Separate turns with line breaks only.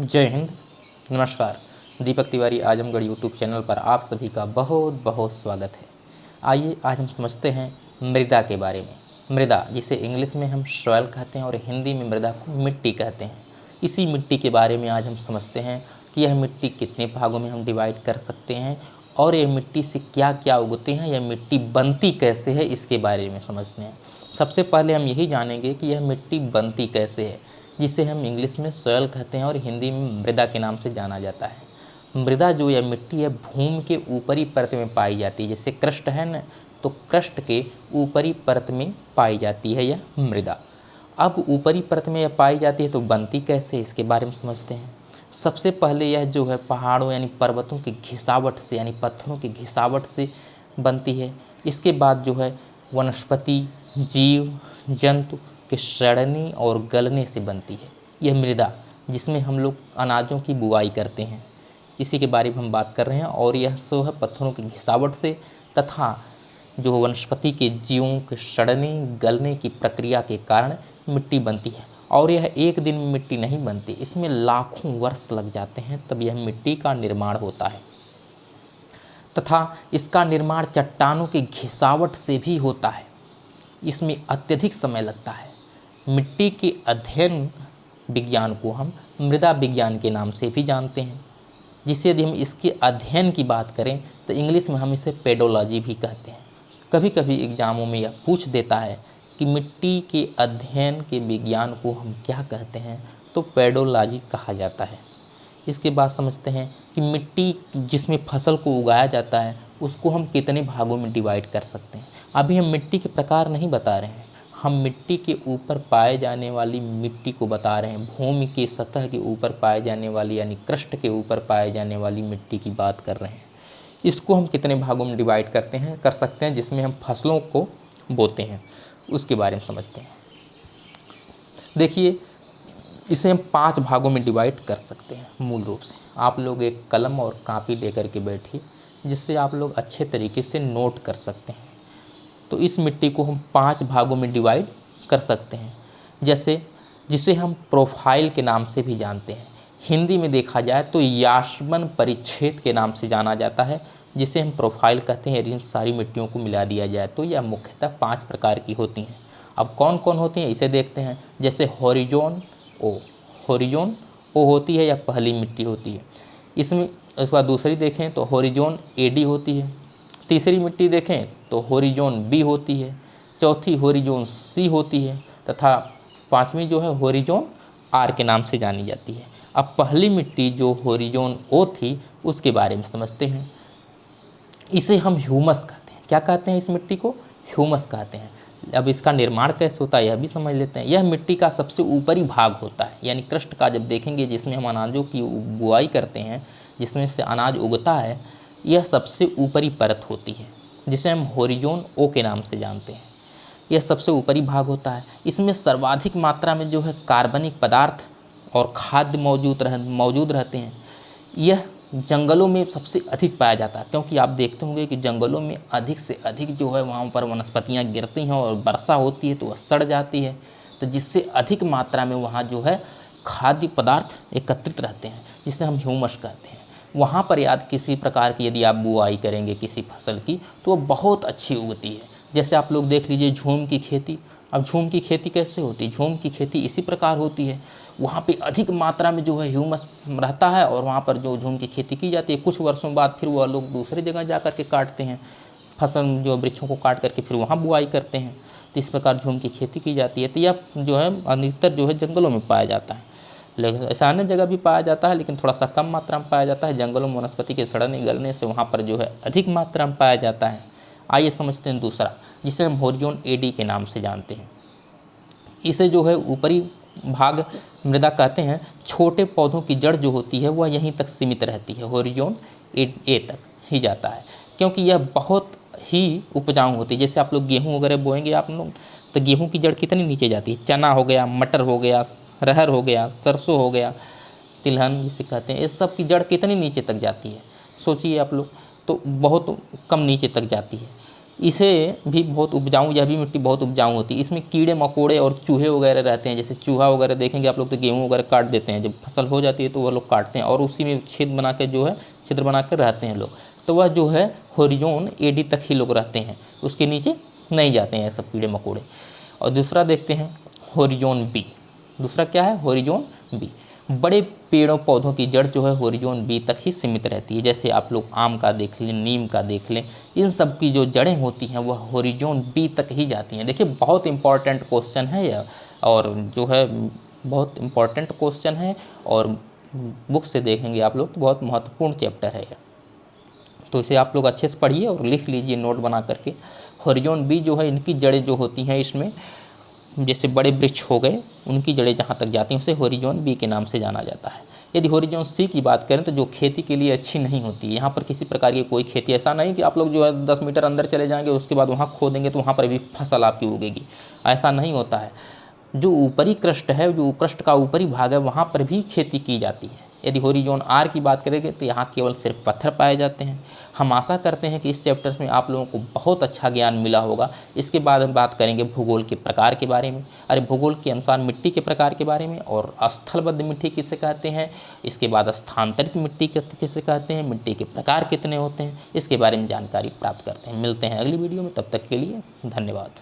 जय हिंद। नमस्कार। Deepak Tiwari Azamgarh YouTube channel पर आप सभी का बहुत बहुत स्वागत है। आइए आज हम समझते हैं मृदा के बारे में। मृदा, जिसे इंग्लिश में हम सॉइल कहते हैं और हिंदी में मृदा को मिट्टी कहते हैं। इसी मिट्टी के बारे में आज हम समझते हैं कि यह मिट्टी कितने भागों में हम डिवाइड कर सकते हैं और यह मिट्टी से क्या क्या उगते हैं, यह मिट्टी बनती कैसे है, इसके बारे में समझते हैं। सबसे पहले हम यही जानेंगे कि यह मिट्टी बनती कैसे है, जिसे हम इंग्लिश में सॉइल कहते हैं और हिंदी में मृदा के नाम से जाना जाता है। मृदा जो यह मिट्टी है भूमि के ऊपरी परत में पाई जाती है। जैसे क्रस्ट है न, तो क्रस्ट के ऊपरी परत में पाई जाती है यह मृदा। अब ऊपरी परत में यह पाई जाती है तो बनती कैसे, इसके बारे में समझते हैं। सबसे पहले यह जो है पहाड़ों यानी पर्वतों की घिसावट से यानी पत्थरों की घिसावट से बनती है। इसके बाद जो है वनस्पति, जीव जंतु के सड़ने और गलने से बनती है यह मृदा, जिसमें हम लोग अनाजों की बुआई करते हैं। इसी के बारे में हम बात कर रहे हैं। और यह सो है पत्थरों की घिसावट से तथा जो वनस्पति के जीवों के सड़ने गलने की प्रक्रिया के कारण मिट्टी बनती है। और यह एक दिन में मिट्टी नहीं बनती, इसमें लाखों वर्ष लग जाते हैं, तब यह मिट्टी का निर्माण होता है। तथा इसका निर्माण चट्टानों की घिसावट से भी होता है, इसमें अत्यधिक समय लगता है। मिट्टी के अध्ययन विज्ञान को हम मृदा विज्ञान के नाम से भी जानते हैं, जिसे यदि हम इसके अध्ययन की बात करें तो इंग्लिश में हम इसे पेडोलॉजी भी कहते हैं। कभी कभी एग्जामों में यह पूछ देता है कि मिट्टी के अध्ययन के विज्ञान को हम क्या कहते हैं, तो पेडोलॉजी कहा जाता है। इसके बाद समझते हैं कि मिट्टी जिसमें फसल को उगाया जाता है उसको हम कितने भागों में डिवाइड कर सकते हैं। अभी हम मिट्टी के प्रकार नहीं बता रहे हैं, हम मिट्टी के ऊपर पाए जाने वाली मिट्टी को बता रहे हैं। भूमि की सतह के ऊपर पाए जाने वाली यानी क्रस्ट के ऊपर पाए जाने वाली मिट्टी की बात कर रहे हैं। इसको हम कितने भागों में डिवाइड कर सकते हैं, जिसमें हम फसलों को बोते हैं, उसके बारे में समझते हैं। देखिए, इसे हम 5 भागों में डिवाइड कर सकते हैं मूल रूप से। आप लोग एक कलम और कापी लेकर के बैठिए, जिससे आप लोग अच्छे तरीके से नोट कर सकते हैं। तो इस मिट्टी को हम 5 भागों में डिवाइड कर सकते हैं, जैसे जिसे हम प्रोफाइल के नाम से भी जानते हैं। हिंदी में देखा जाए तो यास्मन परिच्छेद के नाम से जाना जाता है, जिसे हम प्रोफाइल कहते हैं। इन सारी मिट्टियों को मिला दिया जाए तो यह मुख्यतः 5 प्रकार की होती हैं। अब कौन कौन होती हैं इसे देखते हैं। जैसे होरिजोन ओ होती है, यह पहली मिट्टी होती है। इसमें उसके बाद दूसरी देखें तो होरिजोन एडी होती है। तीसरी मिट्टी देखें तो होरिजोन बी होती है। चौथी होरिजोन सी होती है तथा 5वीं जो है होरिजोन आर के नाम से जानी जाती है। अब पहली मिट्टी जो होरिजोन ओ थी उसके बारे में समझते हैं। इसे हम ह्यूमस कहते हैं। क्या कहते हैं इस मिट्टी को? ह्यूमस कहते हैं। अब इसका निर्माण कैसे होता है यह भी समझ लेते हैं। यह मिट्टी का सबसे ऊपरी भाग होता है, यानी क्रस्ट का जब देखेंगे जिसमें हम अनाजों की बुआई करते हैं, जिसमें से अनाज उगता है, यह सबसे ऊपरी परत होती है, जिसे हम होरिजोन ओ के नाम से जानते हैं। यह सबसे ऊपरी भाग होता है। इसमें सर्वाधिक मात्रा में जो है कार्बनिक पदार्थ और खाद्य मौजूद रहते हैं। यह जंगलों में सबसे अधिक पाया जाता है, क्योंकि आप देखते होंगे कि जंगलों में अधिक से अधिक जो है वहाँ पर वनस्पतियाँ गिरती हैं और वर्षा होती है तो वह सड़ जाती है, तो जिससे अधिक मात्रा में वहाँ जो है खाद्य पदार्थ एकत्रित रहते हैं, जिसे हम ह्यूमस कहते हैं। वहाँ पर किसी प्रकार की यदि आप बुआई करेंगे किसी फसल की तो वह बहुत अच्छी उगती है। जैसे आप लोग देख लीजिए झूम की खेती। अब झूम की खेती कैसे होती है? झूम की खेती इसी प्रकार होती है। वहाँ पे अधिक मात्रा में जो है ह्यूमस रहता है और वहाँ पर जो झूम की खेती की जाती है, कुछ वर्षों बाद फिर वह लोग दूसरी जगह जा कर के काटते हैं फसल, जो वृक्षों को काट करके फिर वहाँ बुआई करते हैं। तो इस प्रकार झूम की खेती की जाती है। तो यह जो है अधिकतर जो है जंगलों में पाया जाता है, लेकिन ऐसा अन्य जगह भी पाया जाता है, लेकिन थोड़ा सा कम मात्रा में पाया जाता है। जंगलों में वनस्पति के सड़ने गलने से वहाँ पर जो है अधिक मात्रा में पाया जाता है। आइए समझते हैं दूसरा, जिसे हम होरिजोन एडी के नाम से जानते हैं। इसे जो है ऊपरी भाग मृदा कहते हैं। छोटे पौधों की जड़ जो होती है वह यहीं तक सीमित रहती है, होरिजोन ए तक ही जाता है, क्योंकि यह बहुत ही उपजाऊ होती है। जैसे आप लोग गेहूँ वगैरह बोएंगे आप लोग, तो गेहूँ की जड़ कितनी नीचे जाती है? चना हो गया, मटर हो गया, रहर हो गया, सरसों हो गया, तिलहन जिसे कहते हैं, इस सब की जड़ कितनी नीचे तक जाती है? सोचिए आप लोग, तो बहुत कम नीचे तक जाती है। इसे भी बहुत उपजाऊ, यह भी मिट्टी बहुत उपजाऊ होती है। इसमें कीड़े मकोड़े और चूहे वगैरह रहते हैं, जैसे चूहा वगैरह देखेंगे आप लोग तो गेहूँ वगैरह काट देते हैं, जब फसल हो जाती है तो वह लोग काटते हैं और उसी में छेद बना के जो है छिद्र बना कर रहते हैं लोग। तो वह जो है होरिजोन एडी तक ही लोग रहते हैं, उसके नीचे नहीं जाते हैं सब कीड़े मकोड़े। और दूसरा देखते हैं होरिजोन बी। दूसरा क्या है? Horizon B. बड़े पेड़ों पौधों की जड़ जो है होरिजोन बी तक ही सीमित रहती है। जैसे आप लोग आम का देख लें, नीम का देख लें, इन सब की जो जड़ें होती हैं वह होरिजोन बी तक ही जाती हैं। देखिए बहुत इंपॉर्टेंट क्वेश्चन है यह, और जो है बहुत इंपॉर्टेंट क्वेश्चन है, और बुक से देखेंगे आप लोग तो बहुत महत्वपूर्ण चैप्टर है यह। तो इसे आप लोग अच्छे से पढ़िए और लिख लीजिए नोट बना करके। होरिजोन बी जो है, इनकी जड़ें जो होती हैं इसमें, जैसे बड़े वृक्ष हो गए, उनकी जड़ें जहाँ तक जाती हैं उसे होरिजोन बी के नाम से जाना जाता है। यदि होरिजोन सी की बात करें तो जो खेती के लिए अच्छी नहीं होती, यहाँ पर किसी प्रकार की कोई खेती, ऐसा नहीं कि आप लोग जो है 10 मीटर अंदर चले जाएंगे उसके बाद वहाँ खोदेंगे तो वहाँ पर भी फसल आपकी उगेगी, ऐसा नहीं होता है। जो ऊपरी क्रस्ट है, जो क्रस्ट का ऊपरी भाग है, वहाँ पर भी खेती की जाती है। यदि होरिजोन आर की बात करेंगे तो यहाँ केवल सिर्फ पत्थर पाए जाते हैं। हम आशा करते हैं कि इस चैप्टर्स में आप लोगों को बहुत अच्छा ज्ञान मिला होगा। इसके बाद हम बात करेंगे भूगोल के प्रकार के बारे में, भूगोल के अनुसार मिट्टी के प्रकार के बारे में, और स्थलबद्ध मिट्टी किसे कहते हैं, इसके बाद स्थानांतरित मिट्टी किसे कहते हैं, मिट्टी के प्रकार कितने होते हैं, इसके बारे में जानकारी प्राप्त करते हैं। मिलते हैं अगली वीडियो में, तब तक के लिए धन्यवाद।